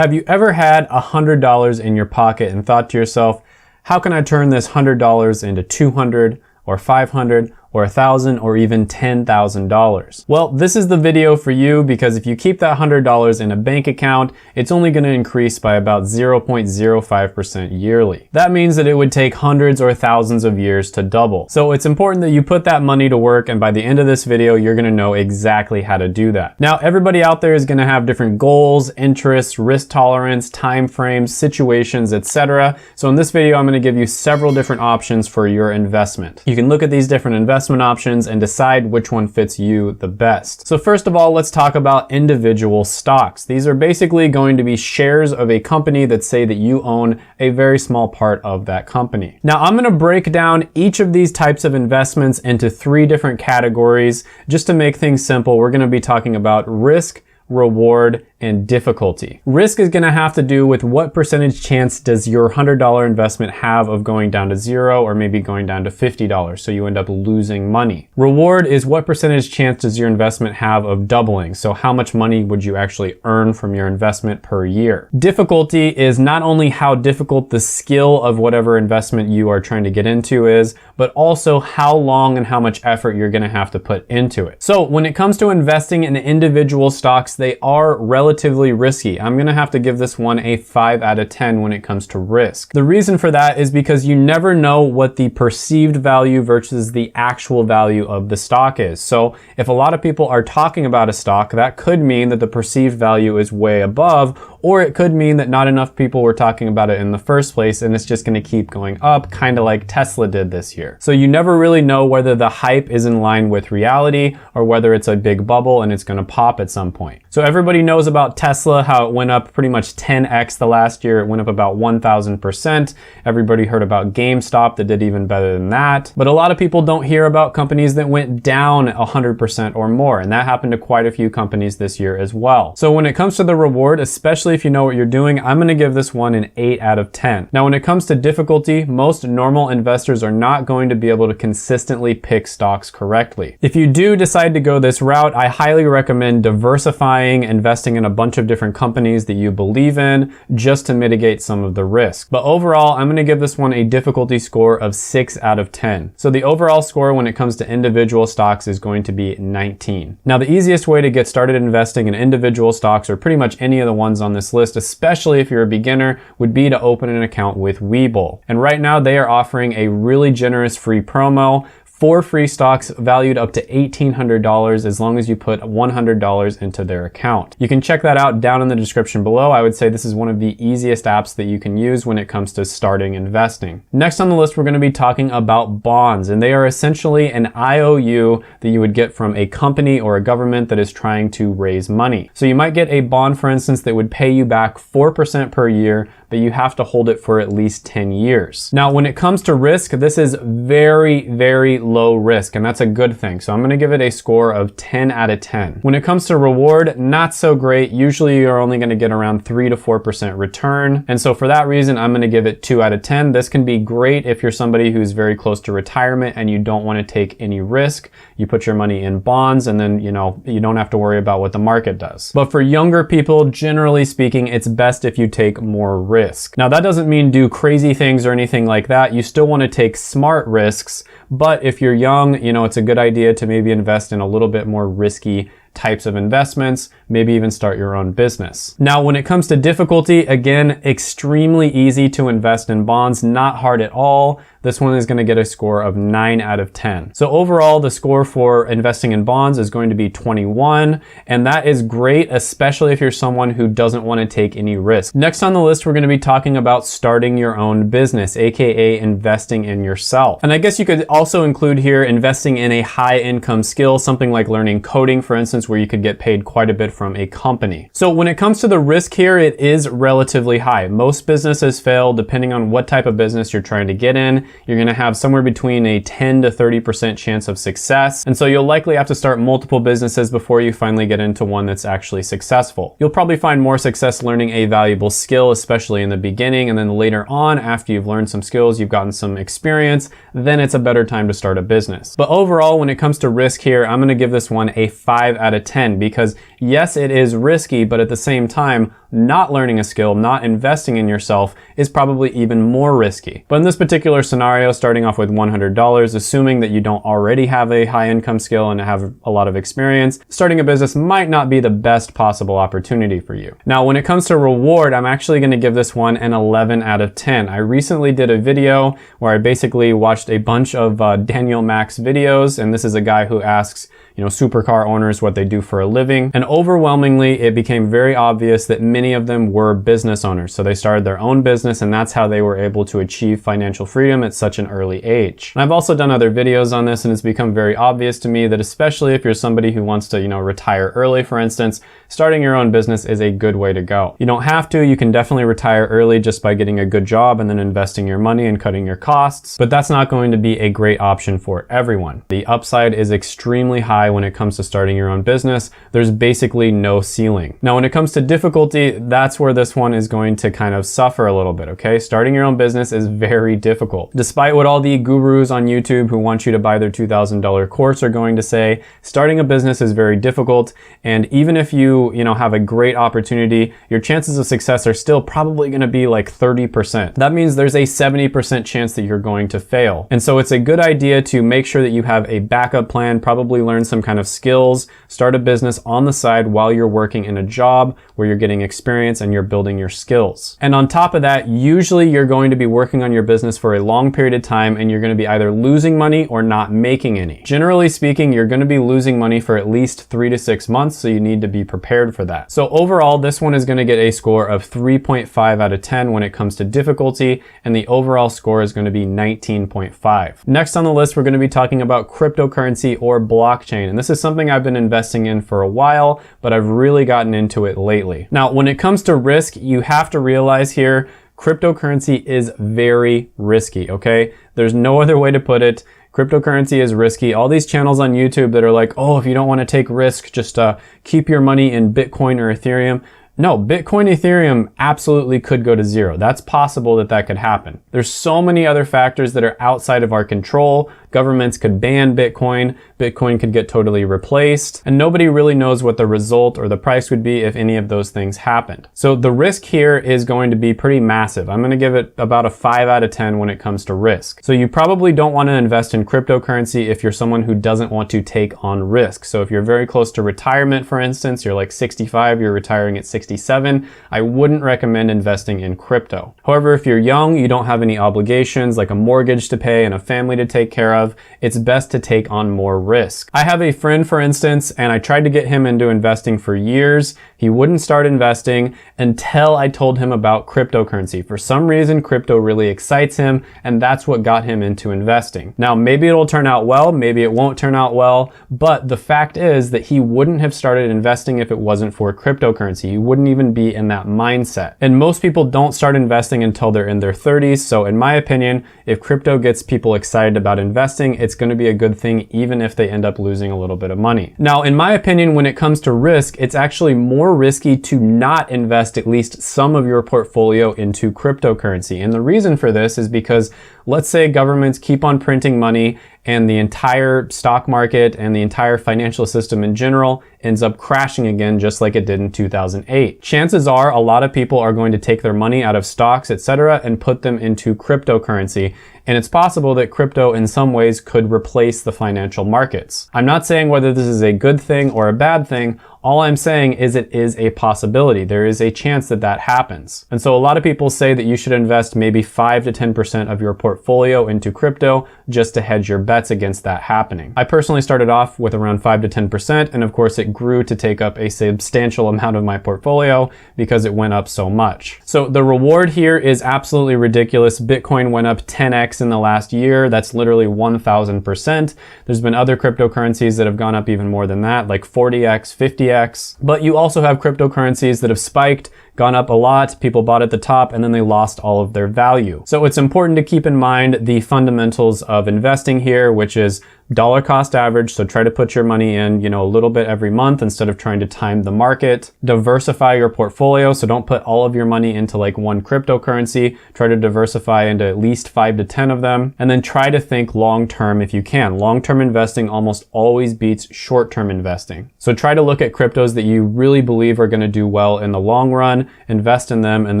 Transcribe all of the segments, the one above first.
Have you ever had $100 in your pocket and thought to yourself, how can I turn this $100 into $200 or $500 or $1,000 or even $10,000? Well, this is the video for you, because if you keep that $100 in a bank account, it's only going to increase by about 0.05% yearly. That means that it would take hundreds or thousands of years to double. So it's important that you put that money to work, and by the end of this video, you're going to know exactly how to do that. Now, everybody out there is going to have different goals, interests, risk tolerance, time frames, situations, etc. So in this video, I'm going to give you several different options for your investment. You can look at these different investment options and decide which one fits you the best. So first of all, let's talk about individual stocks. These are basically going to be shares of a company that say that you own a very small part of that company. Now, I'm going to break down each of these types of investments into 3 different categories. Just to make things simple, we're going to be talking about risk, reward, and difficulty. Risk is going to have to do with what percentage chance does your $100 investment have of going down to 0 or maybe going down to $50, so you end up losing money. Reward is what percentage chance does your investment have of doubling, so how much money would you actually earn from your investment per year. Difficulty is not only how difficult the skill of whatever investment you are trying to get into is, but also how long and how much effort you're going to have to put into it. So when it comes to investing in individual stocks, they are relatively risky. I'm gonna have to give this one a 5 out of 10 when it comes to risk. The reason for that is because you never know what the perceived value versus the actual value of the stock is. So if a lot of people are talking about a stock, that could mean that the perceived value is way above, or it could mean that not enough people were talking about it in the first place and it's just gonna keep going up, kind of like Tesla did this year. So you never really know whether the hype is in line with reality or whether it's a big bubble and it's gonna pop at some point. So everybody knows about Tesla, how it went up pretty much 10x the last year. It went up about 1,000%. Everybody heard about GameStop that did even better than that. But a lot of people don't hear about companies that went down 100% or more. And that happened to quite a few companies this year as well. So when it comes to the reward, especially if you know what you're doing, I'm going to give this one an 8 out of 10. Now, when it comes to difficulty, most normal investors are not going to be able to consistently pick stocks correctly. If you do decide to go this route, I highly recommend diversifying, investing in a bunch of different companies that you believe in just to mitigate some of the risk. But overall, I'm going to give this one a difficulty score of 6 out of 10. So the overall score when it comes to individual stocks is going to be 19. Now, the easiest way to get started investing in individual stocks, or pretty much any of the ones on this list, especially if you're a beginner, would be to open an account with Webull. And right now they are offering a really generous free promo. 4 free stocks valued up to $1,800 as long as you put $100 into their account. You can check that out down in the description below. I would say this is one of the easiest apps that you can use when it comes to starting investing. Next on the list, we're going to be talking about bonds, and they are essentially an IOU that you would get from a company or a government that is trying to raise money. So you might get a bond, for instance, that would pay you back 4% per year, but you have to hold it for at least 10 years. Now, when it comes to risk, this is very, very low risk, and that's a good thing. So I'm gonna give it a score of 10 out of 10. When it comes to reward, not so great. Usually you're only gonna get around 3 to 4% return. And so for that reason, I'm gonna give it 2 out of 10. This can be great if you're somebody who's very close to retirement and you don't wanna take any risk. You put your money in bonds and then, you don't have to worry about what the market does. But for younger people, generally speaking, it's best if you take more risk. Now, that doesn't mean do crazy things or anything like that. You still want to take smart risks, but if you're young, it's a good idea to maybe invest in a little bit more risky types of investments, maybe even start your own business. Now, when it comes to difficulty, again, extremely easy to invest in bonds, not hard at all. This one is going to get a score of 9 out of 10. So overall, the score for investing in bonds is going to be 21, and that is great, especially if you're someone who doesn't want to take any risk. Next on the list, we're going to be talking about starting your own business, aka investing in yourself. And I guess you could also include here investing in a high income skill, something like learning coding, for instance, where you could get paid quite a bit from a company. So when it comes to the risk here, it is relatively high. Most businesses fail depending on what type of business you're trying to get in. You're gonna have somewhere between a 10 to 30% chance of success. And so you'll likely have to start multiple businesses before you finally get into one that's actually successful. You'll probably find more success learning a valuable skill, especially in the beginning, and then later on, after you've learned some skills, you've gotten some experience, then it's a better time to start a business. But overall, when it comes to risk here, I'm gonna give this one a 5 out of 10 because yes, it is risky, but at the same time, not learning a skill, not investing in yourself is probably even more risky. But in this particular scenario, starting off with $100, assuming that you don't already have a high income skill and have a lot of experience, starting a business might not be the best possible opportunity for you. Now, when it comes to reward, I'm actually going to give this one an 11 out of 10. I recently did a video where I basically watched a bunch of Daniel Mack's videos, and this is a guy who asks, supercar owners what they do for a living. And overwhelmingly, it became very obvious that many of them were business owners. So they started their own business, and that's how they were able to achieve financial freedom at such an early age. And I've also done other videos on this, and it's become very obvious to me that especially if you're somebody who wants to, retire early, for instance, starting your own business is a good way to go. You don't have to. You can definitely retire early just by getting a good job and then investing your money and cutting your costs, but that's not going to be a great option for everyone. The upside is extremely high when it comes to starting your own business. There's basically no ceiling. Now, when it comes to difficulty, that's where this one is going to kind of suffer a little bit, okay? Starting your own business is very difficult. Despite what all the gurus on YouTube who want you to buy their $2,000 course are going to say, starting a business is very difficult, and even if you have a great opportunity, your chances of success are still probably going to be like 30%. That means there's a 70% chance that you're going to fail. And so it's a good idea to make sure that you have a backup plan, probably learn some kind of skills, start a business on the side while you're working in a job where you're getting experience and you're building your skills. And on top of that, usually you're going to be working on your business for a long period of time, and you're going to be either losing money or not making any. Generally speaking, you're going to be losing money for at least 3 to 6 months, so you need to be prepared for that. So overall, this one is going to get a score of 3.5 out of 10 when it comes to difficulty, and the overall score is going to be 19.5. Next on the list, we're going to be talking about cryptocurrency or blockchain, and this is something I've been investing in for a while, but I've really gotten into it lately. Now, when it comes to risk, you have to realize here, cryptocurrency is very risky, okay? There's no other way to put it. Cryptocurrency is risky. All these channels on YouTube that are like, oh, if you don't want to take risk, just keep your money in Bitcoin or Ethereum. No, Bitcoin, Ethereum absolutely could go to zero. That's possible that could happen. There's so many other factors that are outside of our control. Governments could ban Bitcoin. Bitcoin could get totally replaced. And nobody really knows what the result or the price would be if any of those things happened. So the risk here is going to be pretty massive. I'm going to give it about a 5 out of 10 when it comes to risk. So you probably don't want to invest in cryptocurrency if you're someone who doesn't want to take on risk. So if you're very close to retirement, for instance, you're like 65, you're retiring at 67, I wouldn't recommend investing in crypto. However, if you're young, you don't have any obligations like a mortgage to pay and a family to take care of, it's best to take on more risk. I have a friend, for instance, and I tried to get him into investing for years. He wouldn't start investing until I told him about cryptocurrency. For some reason, crypto really excites him, and that's what got him into investing. Now, maybe it'll turn out well, maybe it won't turn out well, but the fact is that he wouldn't have started investing if it wasn't for cryptocurrency. He wouldn't even be in that mindset. And most people don't start investing until they're in their 30s. So in my opinion, if crypto gets people excited about investing, it's going to be a good thing even if they end up losing a little bit of money. Now, in my opinion, when it comes to risk, it's actually more risky to not invest at least some of your portfolio into cryptocurrency. And the reason for this is because let's say governments keep on printing money and the entire stock market and the entire financial system in general ends up crashing again just like it did in 2008. Chances are a lot of people are going to take their money out of stocks, etc., and put them into cryptocurrency. And it's possible that crypto in some ways could replace the financial markets. I'm not saying whether this is a good thing or a bad thing. All I'm saying is it is a possibility. There is a chance that that happens. And so a lot of people say that you should invest maybe 5 to 10% of your portfolio into crypto just to hedge your bets against that happening. I personally started off with around 5 to 10%, and of course it grew to take up a substantial amount of my portfolio because it went up so much. So the reward here is absolutely ridiculous. Bitcoin went up 10x in the last year. That's literally 1,000%. There's been other cryptocurrencies that have gone up even more than that, like 40x, 50x. But you also have cryptocurrencies that have spiked, gone up a lot, people bought at the top, and then they lost all of their value. So it's important to keep in mind the fundamentals of investing here, which is dollar cost average. So try to put your money in, a little bit every month instead of trying to time the market. Diversify your portfolio. So don't put all of your money into like one cryptocurrency. Try to diversify into at least 5 to 10 of them. And then try to think long-term if you can. Long-term investing almost always beats short-term investing. So try to look at cryptos that you really believe are going to do well in the long run. invest in them, and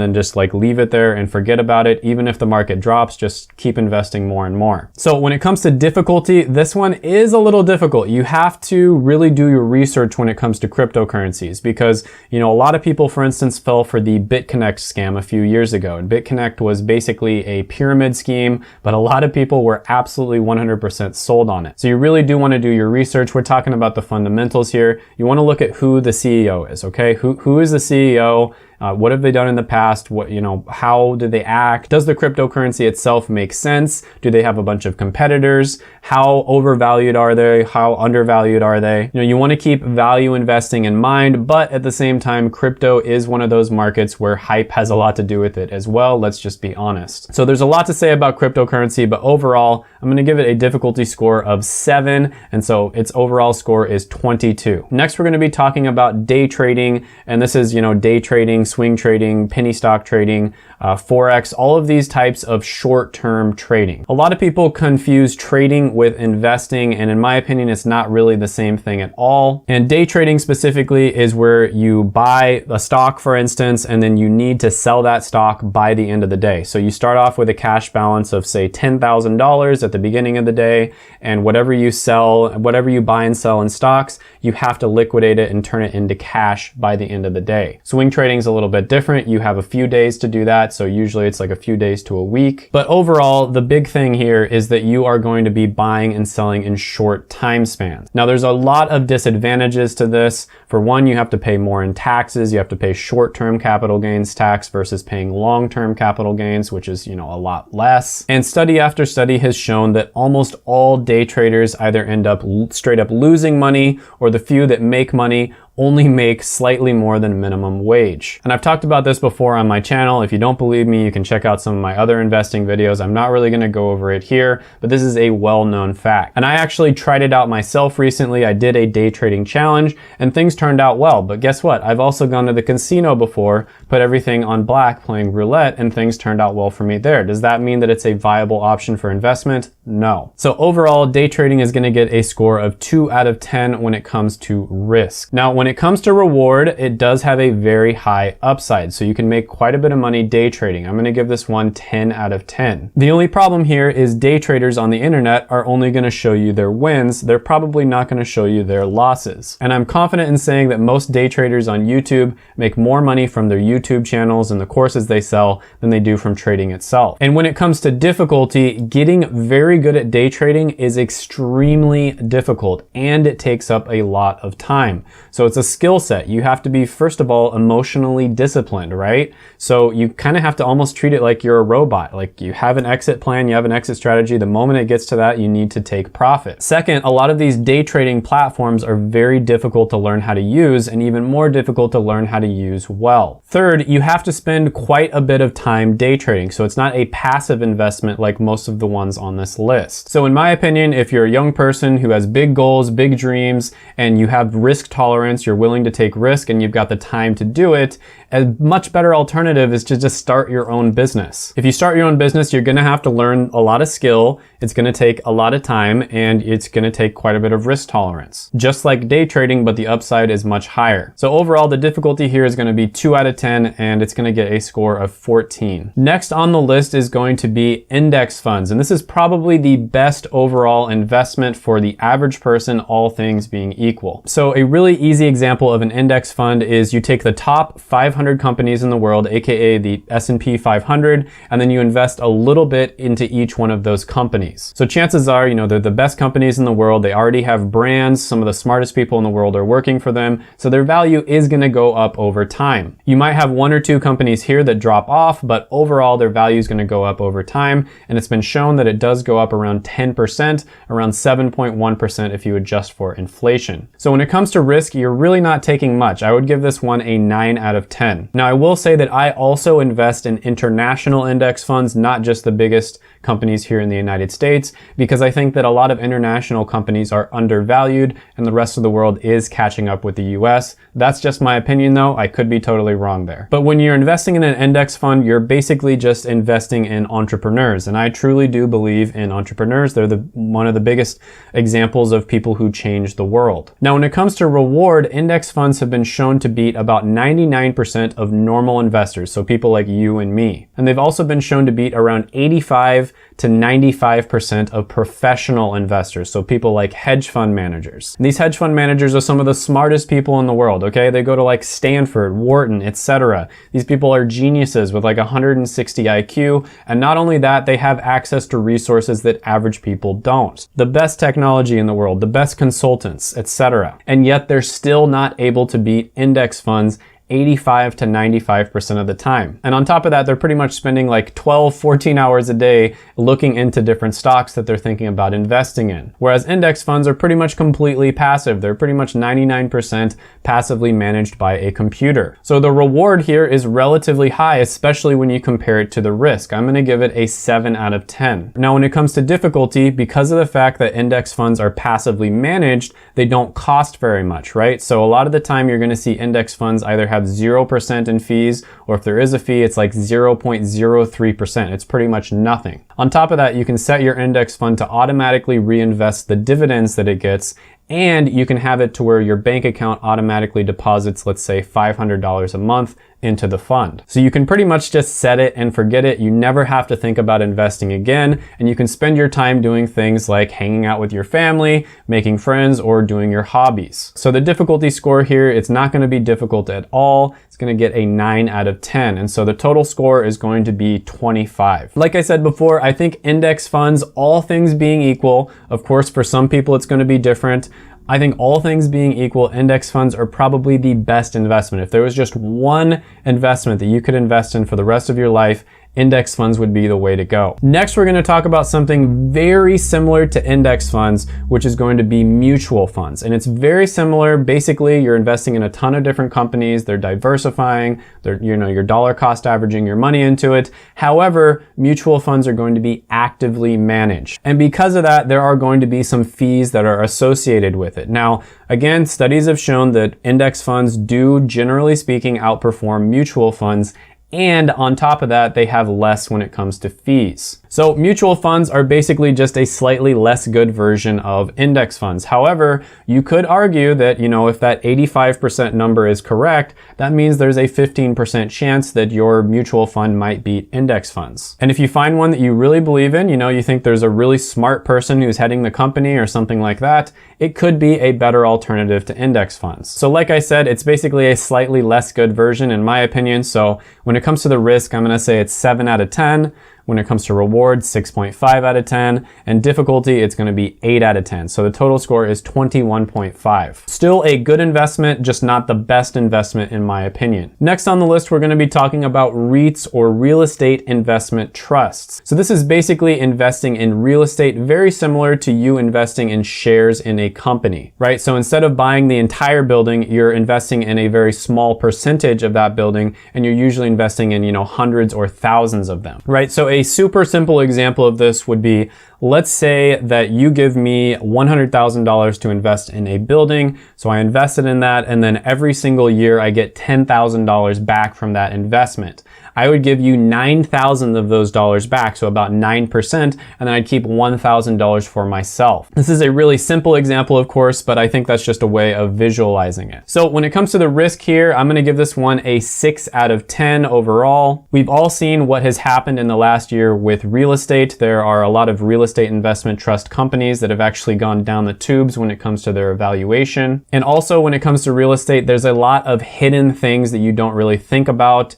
then just like leave it there and forget about it. Even if the market drops, just keep investing more and more. So when it comes to difficulty, this one is a little difficult. You have to really do your research when it comes to cryptocurrencies because, you know, a lot of people, for instance, fell for the BitConnect scam a few years ago. And BitConnect was basically a pyramid scheme, but a lot of people were absolutely 100% sold on it. So you really do want to do your research. We're talking about the fundamentals here. You want to look at who the CEO is, okay? Who is the CEO? What have they done in the past? What, you know, how do they act? Does the cryptocurrency itself make sense? Do they have a bunch of competitors? How overvalued are they? How undervalued are they? You know, you want to keep value investing in mind, but at the same time, crypto is one of those markets where hype has a lot to do with it as well. Let's just be honest. So there's a lot to say about cryptocurrency, but overall, I'm going to give it a difficulty score of 7. And so its overall score is 22. Next, we're going to be talking about day trading. And this is, you know, day trading, swing trading, penny stock trading, Forex, all of these types of short-term trading. A lot of people confuse trading with investing, and in my opinion, it's not really the same thing at all. And day trading specifically is where you buy a stock, for instance, and then you need to sell that stock by the end of the day. So you start off with a cash balance of say $10,000 at the beginning of the day, and whatever you sell, whatever you buy and sell in stocks, you have to liquidate it and turn it into cash by the end of the day. Swing trading is a little bit different. You have a few days to do that. So usually it's like a few days to a week. But overall, the big thing here is that you are going to be buying and selling in short time spans. Now, there's a lot of disadvantages to this. For one, you have to pay more in taxes. You have to pay short-term capital gains tax versus paying long-term capital gains, which is, you know, a lot less. And study after study has shown that almost all day traders either end up straight up losing money, or the few that make money only make slightly more than minimum wage. And I've talked about this before on my channel. If you don't believe me, you can check out some of my other investing videos. I'm not really going to go over it here, but this is a well-known fact. And I actually tried it out myself recently. I did a day trading challenge and things turned out well. But guess what? I've also gone to the casino before, put everything on black playing roulette, and things turned out well for me there. Does that mean that it's a viable option for investment? No. So overall, day trading is going to get a score of 2 out of 10 when it comes to risk. Now, when it comes to reward, it does have a very high upside. So you can make quite a bit of money day trading. I'm going to give this one 10 out of 10. The only problem here is day traders on the internet are only going to show you their wins. They're probably not going to show you their losses. And I'm confident in saying that most day traders on YouTube make more money from their YouTube channels and the courses they sell than they do from trading itself. And when it comes to difficulty, getting very good at day trading is extremely difficult and it takes up a lot of time. So it's a skill set. You have to be, first of all, emotionally disciplined, right? So you kind of have to almost treat it like you're a robot. Like you have an exit plan, you have an exit strategy. The moment it gets to that, you need to take profit. Second, a lot of these day trading platforms are very difficult to learn how to use and even more difficult to learn how to use well. Third, you have to spend quite a bit of time day trading. So it's not a passive investment like most of the ones on this list. So in my opinion, if you're a young person who has big goals, big dreams, and you have risk tolerance, you're willing to take risk and you've got the time to do it, a much better alternative is to just start your own business. If you start your own business, you're gonna have to learn a lot of skill, it's gonna take a lot of time, and it's gonna take quite a bit of risk tolerance. Just like day trading, but the upside is much higher. So overall, the difficulty here is gonna be 2 out of 10, and it's gonna get a score of 14. Next on the list is going to be index funds, and this is probably the best overall investment for the average person, all things being equal. So a really easy example of an index fund is you take the top 500 companies in the world, aka the S&P 500, and then you invest a little bit into each one of those companies. So chances are, you know, they're the best companies in the world. They already have brands. Some of the smartest people in the world are working for them. So their value is going to go up over time. You might have 1 or 2 companies here that drop off, but overall their value is going to go up over time. And it's been shown that it does go up around 10%, around 7.1% if you adjust for inflation. So when it comes to risk, you're really not taking much. I would give this one a 9 out of 10. Now, I will say that I also invest in international index funds, not just the biggest companies here in the United States, because I think that a lot of international companies are undervalued and the rest of the world is catching up with the US. That's just my opinion though. I could be totally wrong there. But when you're investing in an index fund, you're basically just investing in entrepreneurs. And I truly do believe in entrepreneurs. They're one of the biggest examples of people who change the world. Now, when it comes to reward, index funds have been shown to beat about 99% of normal investors, so people like you and me. And they've also been shown to beat around 85 to 95% of professional investors, so people like hedge fund managers. And these hedge fund managers are some of the smartest people in the world, okay? They go to like Stanford, Wharton, etc. These people are geniuses with like 160 IQ, and not only that, they have access to resources that average people don't. The best technology in the world, the best consultants, etc. And yet they're still not able to beat index funds 85 to 95% of the time. And on top of that, they're pretty much spending like 12, 14 hours a day looking into different stocks that they're thinking about investing in. Whereas index funds are pretty much completely passive. They're pretty much 99% passively managed by a computer. So the reward here is relatively high, especially when you compare it to the risk. I'm gonna give it a 7 out of 10. Now, when it comes to difficulty, because of the fact that index funds are passively managed, they don't cost very much, right? So a lot of the time you're gonna see index funds either have 0% in fees, or if there is a fee, it's like 0.03%. It's pretty much nothing. On top of that, you can set your index fund to automatically reinvest the dividends that it gets, and you can have it to where your bank account automatically deposits, let's say $500 a month into the fund. So you can pretty much just set it and forget it. You never have to think about investing again, and you can spend your time doing things like hanging out with your family, making friends, or doing your hobbies. So the difficulty score here, it's not going to be difficult at all. It's going to get a 9 out of 10. And so the total score is going to be 25. Like I said before, I think index funds, all things being equal, of course, for some people it's going to be different. I think all things being equal, index funds are probably the best investment. If there was just one investment that you could invest in for the rest of your life, index funds would be the way to go. Next, we're going to talk about something very similar to index funds, which is going to be mutual funds. And it's very similar. Basically, you're investing in a ton of different companies. They're diversifying. You're dollar cost averaging your money into it. However, mutual funds are going to be actively managed. And because of that, there are going to be some fees that are associated with it. Now, again, studies have shown that index funds do, generally speaking, outperform mutual funds. And on top of that, they have less when it comes to fees. So mutual funds are basically just a slightly less good version of index funds. However, you could argue that, if that 85% number is correct, that means there's a 15% chance that your mutual fund might beat index funds. And if you find one that you really believe in, you think there's a really smart person who's heading the company or something like that, it could be a better alternative to index funds. So like I said, it's basically a slightly less good version in my opinion. So when it comes to the risk, I'm gonna say it's 7 out of 10. When it comes to reward, 6.5 out of 10, and difficulty, it's going to be 8 out of 10. So the total score is 21.5. Still a good investment, just not the best investment in my opinion. Next on the list, we're going to be talking about REITs, or real estate investment trusts. So this is basically investing in real estate, very similar to you investing in shares in a company, right? So instead of buying the entire building, you're investing in a very small percentage of that building, and you're usually investing in, hundreds or thousands of them, right? So a super simple example of this would be, let's say that you give me $100,000 to invest in a building. So I invested in that, and then every single year I get $10,000 back from that investment. I would give you 9,000 of those dollars back, so about 9%, and then I'd keep $1,000 for myself. This is a really simple example, of course, but I think that's just a way of visualizing it. So when it comes to the risk here, I'm gonna give this one a 6 out of 10 overall. We've all seen what has happened in the last year with real estate. There are a lot of real estate investment trust companies that have actually gone down the tubes when it comes to their evaluation. And also when it comes to real estate, there's a lot of hidden things that you don't really think about.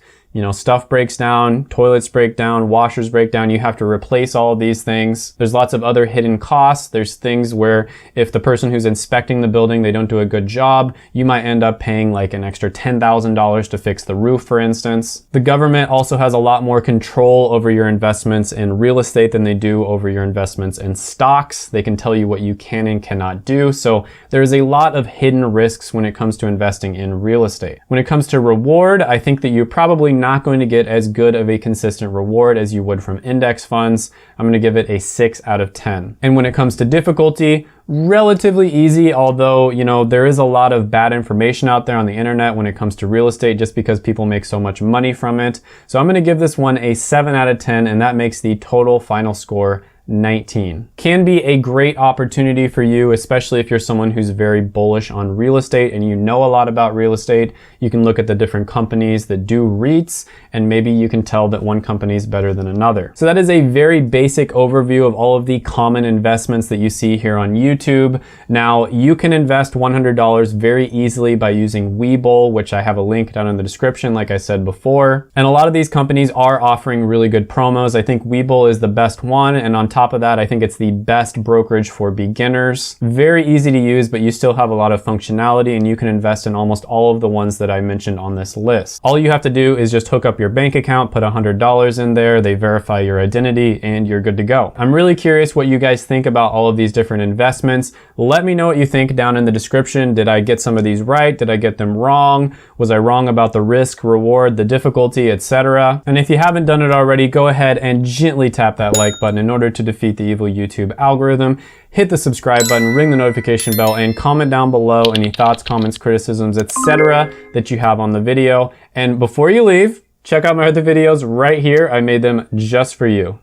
Stuff breaks down, toilets break down, washers break down. You have to replace all of these things. There's lots of other hidden costs. There's things where if the person who's inspecting the building, they don't do a good job, you might end up paying like an extra $10,000 to fix the roof, for instance. The government also has a lot more control over your investments in real estate than they do over your investments in stocks. They can tell you what you can and cannot do. So there's a lot of hidden risks when it comes to investing in real estate. When it comes to reward, I think that you're probably not going to get as good of a consistent reward as you would from index funds. I'm going to give it a 6 out of 10. And when it comes to difficulty, relatively easy, although, there is a lot of bad information out there on the internet when it comes to real estate just because people make so much money from it. So I'm going to give this one a 7 out of 10, and that makes the total final score 19. Can be a great opportunity for you, especially if you're someone who's very bullish on real estate and you know a lot about real estate. You can look at the different companies that do REITs and maybe you can tell that one company is better than another. So that is a very basic overview of all of the common investments that you see here on YouTube. Now, you can invest $100 very easily by using Webull, which I have a link down in the description, like I said before. And a lot of these companies are offering really good promos. I think Webull is the best one, and on top of that, I think it's the best brokerage for beginners. Very easy to use, but you still have a lot of functionality and you can invest in almost all of the ones that I mentioned on this list. All you have to do is just hook up your bank account, put $100 in there, they verify your identity, and you're good to go. I'm really curious what you guys think about all of these different investments. Let me know what you think down in the description. Did I get some of these right? Did I get them wrong? Was I wrong about the risk, reward, the difficulty, etc.? And if you haven't done it already, go ahead and gently tap that like button in order to defeat the evil YouTube algorithm. Hit the subscribe button, ring the notification bell, and comment down below any thoughts, comments, criticisms, etc. that you have on the video. And before you leave, check out my other videos right here. I made them just for you.